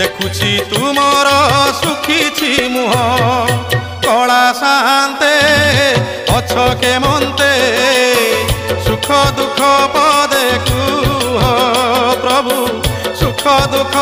देखुची तुमर सुखी मुह कला शांते अछ के मनते सुख दुख पदे कुह प्रभु सुख दुख